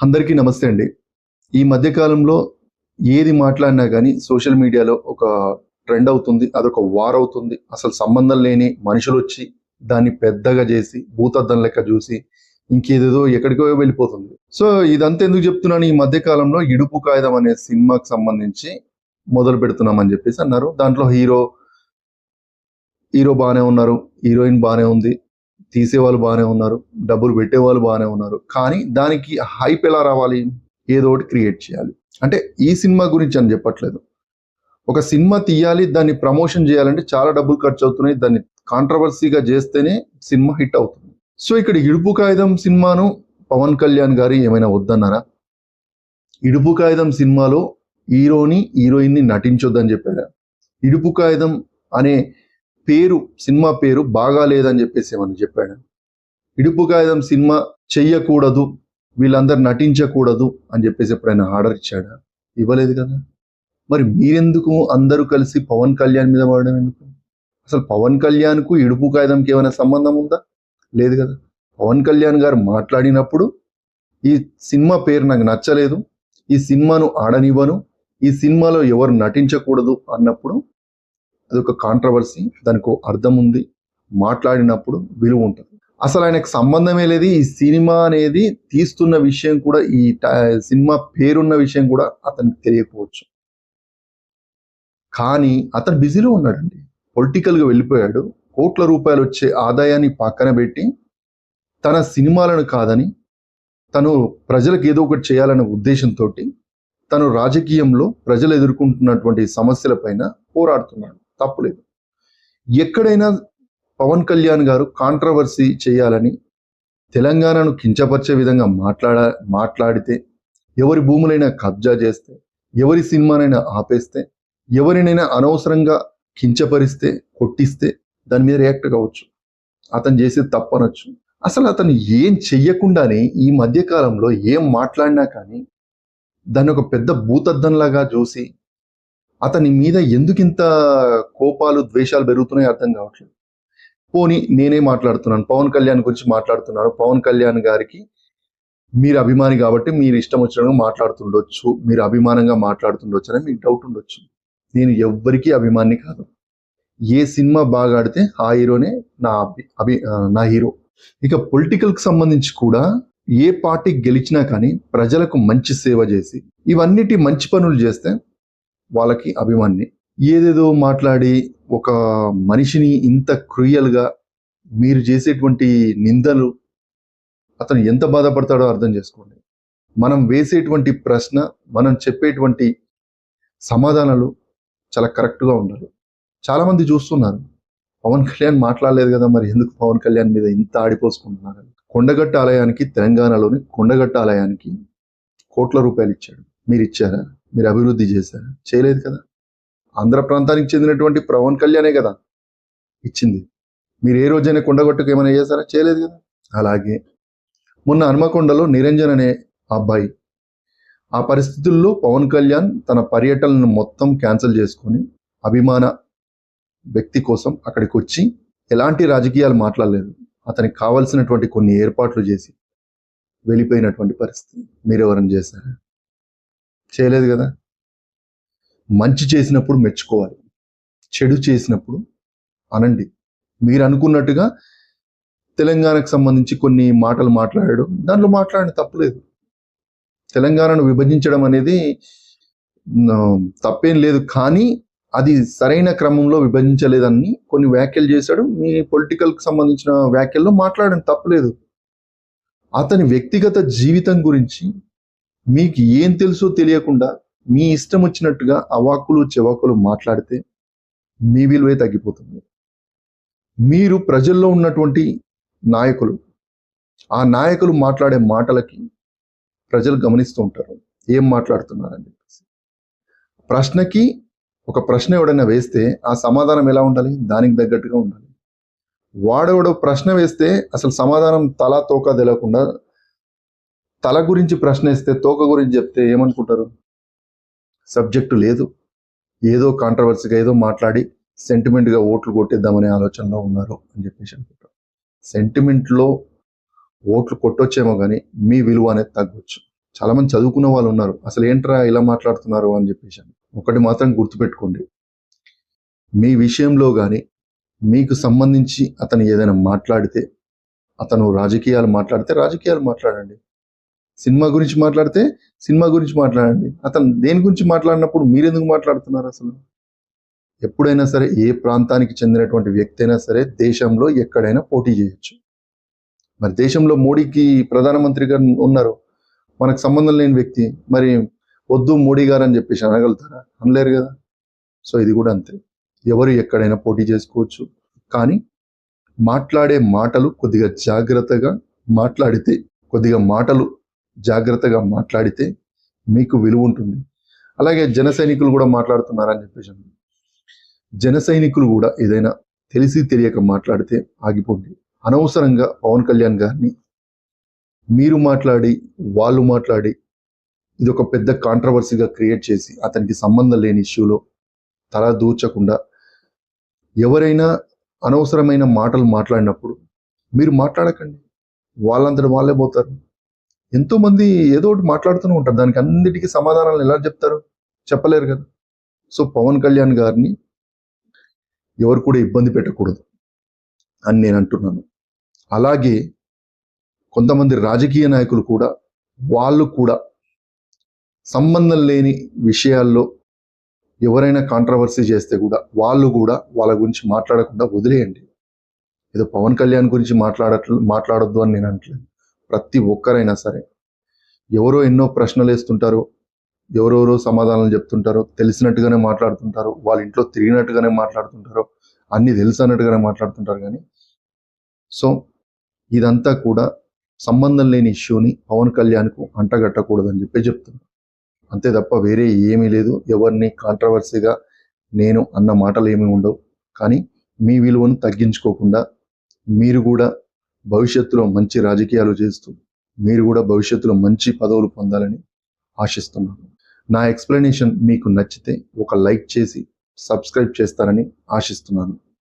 అందరికీ నమస్తే అండి. ఈ మధ్య కాలంలో ఏది మాట్లాడినా గానీ సోషల్ మీడియాలో ఒక ట్రెండ్ అవుతుంది. అదొక వార్ అవుతుంది. అసలు సంబంధం లేని మనుషులొచ్చి దాన్ని పెద్దగా జేసి, భూతద్దం లెక్క జూసి, ఇంకేదేదో ఎక్కడికో వెళ్ళిపోతుంది. సో, ఇదంతా ఎందుకు జెప్తున్నాను, ఈ మధ్య కాలంలో 'ఇడుపు కాయిదం' అనే సినిమాకి సంబంధించి మొదలు పెడుతున్నామని జెప్పేసి అన్నారు. దాంట్లో హీరో బానే ఉన్నారు. హీరోయిన్ బానే ఉంది. తీసేవాళ్ళు బానే ఉన్నారు. డబ్బులు పెట్టేవాళ్ళు బానే ఉన్నారు. కానీ దానికి హైప్ ఎలా రావాలి? ఏదో ఒకటి క్రియేట్ చేయాలి. అంటే ఈ సినిమా గురించి అని చెప్పట్లేదు. ఒక సినిమా తీయాలి, దాన్ని ప్రమోషన్ చేయాలంటే చాలా డబ్బులు ఖర్చవుతున్నాయి. దాన్ని కాంట్రవర్సీగా చేస్తేనే సినిమా హిట్ అవుతుంది. సో ఇక్కడ 'ఇడుపు కాయిదం' సినిమాను పవన్ కళ్యాణ్ గారు ఏమైనా వద్దన్నారా? 'ఇడుపు కాయిదం' సినిమాలో హీరోయిన్‌ని నటించొద్దని చెప్పారా? 'ఇడుపు కాయిదం' అనే సినిమా పేరు బాగా లేదని చెప్పేసి ఏమన్నా చెప్పాడా? 'ఇడుపు కాయిదం' సినిమా చెయ్యకూడదు, వీళ్ళందరూ నటించకూడదు అని చెప్పేసి ఎప్పుడైనా ఆర్డర్ ఇచ్చాడా? ఇవ్వలేదు కదా. మరి మీరెందుకు అందరూ కలిసి పవన్ కళ్యాణ్ మీద పడడం ఎందుకు? అసలు పవన్ కళ్యాణ్‌కు 'ఇడుపు కాయిదం'కి ఏమైనా సంబంధం ఉందా? లేదు కదా. పవన్ కళ్యాణ్ గారు మాట్లాడినప్పుడు ఈ సినిమా పేరు నాకు నచ్చలేదు, ఈ సినిమాను ఆడనివ్వను, ఈ సినిమాలో ఎవరు నటించకూడదు అన్నప్పుడు అదొక కాంట్రవర్సీ, దానికో అర్థం ఉంది. మాట్లాడినప్పుడు విలువ ఉంటుంది. అసలు ఆయనకు సంబంధమే లేదు. ఈ సినిమా అనేది తీస్తున్న విషయం కూడా, సినిమా పేరున్న విషయం కూడా అతనికి తెలియకపోవచ్చు. కానీ అతను బిజీలో ఉన్నాడండి. పొలిటికల్‌గా వెళ్ళిపోయాడు. కోట్ల రూపాయలు వచ్చే ఆదాయాన్ని పక్కన పెట్టి, తన సినిమాలను కాదని, తను ప్రజలకు ఏదో ఒకటి చేయాలనే ఉద్దేశంతోటి, తను రాజకీయంలో ప్రజలు ఎదుర్కొంటున్నటువంటి సమస్యల పైన పోరాడుతున్నాడు. తప్పులేదు. ఎక్కడైనా పవన్ కళ్యాణ్ గారు కాంట్రవర్సీ చేయాలని, తెలంగాణను కించపరిచే విధంగా మాట్లాడితే, ఎవరి భూములైనా కబ్జా చేస్తే, ఎవరి సినిమానైనా ఆపేస్తే, ఎవరినైనా అనవసరంగా కించపరిస్తే, కొట్టిస్తే దాని మీద రియాక్ట్ కావచ్చు. అతను చేసేది తప్పనొచ్చు. అసలు అతను ఏం చెయ్యకుండానే ఈ మధ్య కాలంలో ఏం మాట్లాడినా కానీ దాన్ని ఒక పెద్ద భూతద్దంలాగా చూసి, అతని మీద ఎందుకింత కోపాలు, ద్వేషాలు పెరుగుతున్నాయో అర్థం కావట్లేదు. పోనీ నేనే మాట్లాడుతున్నాను, పవన్ కళ్యాణ్ గురించి మాట్లాడుతున్నాను. పవన్ కళ్యాణ్ గారికి మీరు అభిమాని కాబట్టి మీరు ఇష్టం వచ్చినట్టుగా మాట్లాడుతుండొచ్చు, మీరు అభిమానంగా మాట్లాడుతుండొచ్చు అని మీకు డౌట్ ఉండొచ్చు. నేను ఎవ్వరికీ అభిమాని కాదు. ఏ సినిమా బాగా ఆడితే ఆ హీరోనే నా హీరో. ఇక పొలిటికల్కి సంబంధించి కూడా ఏ పార్టీ గెలిచినా కానీ ప్రజలకు మంచి సేవ చేసి, ఇవన్నిటి మంచి పనులు చేస్తే వాళ్ళకి అభిమాని. ఏదేదో మాట్లాడి ఒక మనిషిని ఇంత క్రూయల్‌గా మీరు చేసేటువంటి నిందలు, అతను ఎంత బాధపడతాడో అర్థం చేసుకోండి. మనం వేసేటువంటి ప్రశ్న, మనం చెప్పేటువంటి సమాధానాలు చాలా కరెక్ట్‌గా ఉండాలి. చాలామంది చూస్తున్నారు. పవన్ కళ్యాణ్ మాట్లాడలేదు కదా, మరి ఎందుకు పవన్ కళ్యాణ్ మీద ఇంత ఆడిపోసుకుంటున్నారు? కొండగట్టు ఆలయానికి, తెలంగాణలోని కొండగట్టు ఆలయానికి కోట్ల రూపాయలు ఇచ్చాడు. మీరు ఇచ్చారా? మీరు అభివృద్ధి చేశారా? చేయలేదు కదా. ఆంధ్ర ప్రాంతానికి చెందినటువంటి పవన్ కళ్యాణే కదా ఇచ్చింది. మీరు ఏ రోజైనా కొండగట్టుకు ఏమైనా చేశారా? చేయలేదు కదా. అలాగే మొన్న హన్మకొండలో నిరంజన్ అనే అబ్బాయి, ఆ పరిస్థితుల్లో పవన్ కళ్యాణ్ తన పర్యటనను మొత్తం క్యాన్సిల్ చేసుకొని అభిమాన వ్యక్తి కోసం అక్కడికి వచ్చి ఎలాంటి రాజకీయాలు మాట్లాడలేదు. అతనికి కావలసినటువంటి కొన్ని ఏర్పాట్లు చేసి వెళ్ళిపోయినటువంటి పరిస్థితి. మీరెవరైనా చేశారా? చేయలేదు కదా. మంచి చేసినప్పుడు మెచ్చుకోవాలి, చెడు చేసినప్పుడు అనండి. మీరు అనుకున్నట్టుగా తెలంగాణకు సంబంధించి కొన్ని మాటలు మాట్లాడాడు, దాంట్లో మాట్లాడిన తప్పులేదు. తెలంగాణను విభజించడం అనేది తప్పేం లేదు. కానీ అది సరైన క్రమంలో విభజించలేదని కొన్ని వ్యాఖ్యలు చేశాడు. మీ పొలిటికల్కి సంబంధించిన వ్యాఖ్యల్లో మాట్లాడడం తప్పులేదు. అతని వ్యక్తిగత జీవితం గురించి మీకు ఏం తెలుసో తెలియకుండా మీ ఇష్టం వచ్చినట్టుగా అవాకులు చెవాకులు మాట్లాడితే మీ విలువే తగ్గిపోతుంది. మీరు ప్రజల్లో ఉన్నటువంటి నాయకులు, ఆ నాయకులు మాట్లాడే మాటలకి ప్రజలు గమనిస్తూ ఉంటారు, ఏం మాట్లాడుతున్నారని చెప్పేసి. ప్రశ్నకి ఒక ప్రశ్న ఎవడైనా వేస్తే ఆ సమాధానం ఎలా ఉండాలి? దానికి తగ్గట్టుగా ఉండాలి. వాడెవడో ప్రశ్న వేస్తే అసలు సమాధానం తల తోక తెలియకుండా, తల గురించి ప్రశ్న వేస్తే తోక గురించి చెప్తే ఏమనుకుంటారు? సబ్జెక్టు లేదు, ఏదో కాంట్రవర్సీగా ఏదో మాట్లాడి సెంటిమెంట్గా ఓట్లు కొట్టేద్దామనే ఆలోచనలో ఉన్నారు అని చెప్పేసి అనుకుంటారు. సెంటిమెంట్లో ఓట్లు కొట్టొచ్చేమో కానీ మీ విలువ అనేది తగ్గొచ్చు. చాలామంది చదువుకున్న వాళ్ళు ఉన్నారు, అసలు ఏంట్రా ఇలా మాట్లాడుతున్నారు అని చెప్పేసి. ఒకటి మాత్రం గుర్తుపెట్టుకోండి, మీ విషయంలో కానీ మీకు సంబంధించి అతను ఏదైనా మాట్లాడితే, అతను రాజకీయాలు మాట్లాడండి. సినిమా గురించి మాట్లాడితే సినిమా గురించి మాట్లాడండి. అతను దేని గురించి మాట్లాడినప్పుడు మీరెందుకు మాట్లాడుతున్నారు అసలు? ఎప్పుడైనా సరే ఏ ప్రాంతానికి చెందినటువంటి వ్యక్తి అయినా సరే దేశంలో ఎక్కడైనా పోటీ చేయొచ్చు. మరి దేశంలో మోడీకి ప్రధానమంత్రి గారు ఉన్నారు, మనకు సంబంధం లేని వ్యక్తి, మరి వద్దు మోడీ గారు అని చెప్పేసి అనగలుగుతారా? అనలేరు కదా. సో ఇది కూడా అంతే, ఎవరు ఎక్కడైనా పోటీ చేసుకోవచ్చు, కానీ మాట్లాడే మాటలు కొద్దిగా జాగ్రత్తగా మాట్లాడితే మీకు విలువ ఉంటుంది. అలాగే జన సైనికులు కూడా మాట్లాడుతున్నారని చెప్పేసి, జన సైనికులు కూడా ఏదైనా తెలిసి తెలియక మాట్లాడితే ఆగిపోండి. అనవసరంగా పవన్ కళ్యాణ్ గారిని మీరు మాట్లాడి వాళ్ళు మాట్లాడి ఇది ఒక పెద్ద కాంట్రవర్సీగా క్రియేట్ చేసి అతనికి సంబంధం లేని ఇష్యూలో తల దూర్చకుండా, ఎవరైనా అనవసరమైన మాటలు మాట్లాడినప్పుడు మీరు మాట్లాడకండి, వాళ్ళంతటి వాళ్ళే పోతారు. ఎంతోమంది ఏదో ఒకటి మాట్లాడుతూనే ఉంటారు, దానికి అన్నిటికీ సమాధానాలు ఎలా చెప్తారు? చెప్పలేరు కదా. సో పవన్ కళ్యాణ్ గారిని ఎవరు కూడా ఇబ్బంది పెట్టకూడదు అని నేను అంటున్నాను. అలాగే కొంతమంది రాజకీయ నాయకులు కూడా, వాళ్ళు కూడా సంబంధం లేని విషయాల్లో ఎవరైనా కాంట్రవర్సీ చేస్తే కూడా వాళ్ళు కూడా వాళ్ళ గురించి మాట్లాడకుండా వదిలేయండి. ఏదో పవన్ కళ్యాణ్ గురించి మాట్లాడొద్దు అని నేను అంటలేదు. ప్రతి ఒక్కరైనా సరే ఎవరో ఎన్నో ప్రశ్నలు వేస్తుంటారు, ఎవరెవరో సమాధానాలు చెప్తుంటారు, తెలిసినట్టుగానే మాట్లాడుతుంటారు, వాళ్ళ ఇంట్లో తిరిగినట్టుగానే మాట్లాడుతుంటారు, అన్ని తెలుసు అన్నట్టుగానే మాట్లాడుతుంటారు. కానీ సో ఇదంతా కూడా సంబంధం లేని ఇష్యూని పవన్ కళ్యాణ్కు అంటగట్టకూడదని చెప్తున్నాను. అంతే తప్ప వేరే ఏమీ లేదు. ఎవరిని కాంట్రవర్సీగా నేను అన్న మాటలు ఏమీ ఉండవు. కానీ మీ విలువను తగ్గించుకోకుండా మీరు కూడా భవిష్యత్తులో మంచి రాజకీయాలు చేస్తూ మీరు కూడా భవిష్యత్తులో మంచి పదవులు పొందాలని ఆశిస్తున్నాను. నా ఎక్స్ప్లెనేషన్ మీకు నచ్చితే ఒక లైక్ చేసి సబ్స్క్రైబ్ చేస్తారని ఆశిస్తున్నాను.